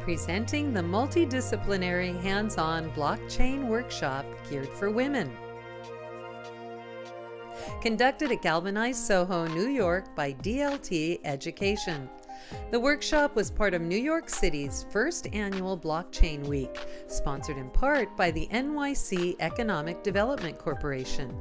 presenting the multidisciplinary hands-on blockchain workshop geared for women. Conducted at Galvanize Soho, New York by DLT Education. The workshop was part of New York City's first annual Blockchain Week, sponsored in part by the NYC Economic Development Corporation.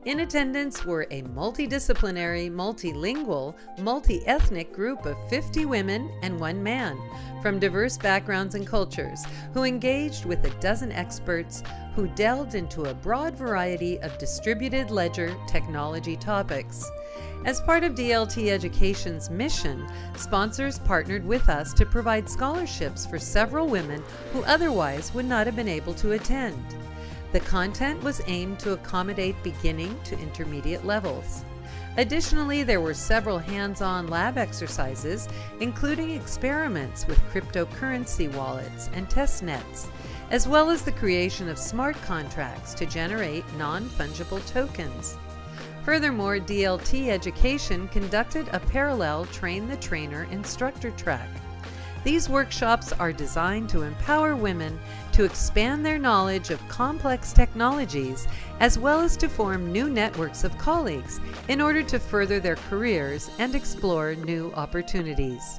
In attendance were a multidisciplinary, multilingual, multi-ethnic group of 50 women and 1 man from diverse backgrounds and cultures who engaged with a dozen experts who delved into a broad variety of distributed ledger technology topics. As part of DLT Education's mission, sponsors partnered with us to provide scholarships for several women who otherwise would not have been able to attend. The content was aimed to accommodate beginning to intermediate levels. Additionally, there were several hands-on lab exercises, including experiments with cryptocurrency wallets and test nets, as well as the creation of smart contracts to generate non-fungible tokens. Furthermore, DLT Education conducted a parallel Train the Trainer instructor track. These workshops are designed to empower women to expand their knowledge of complex technologies, as well as to form new networks of colleagues in order to further their careers and explore new opportunities.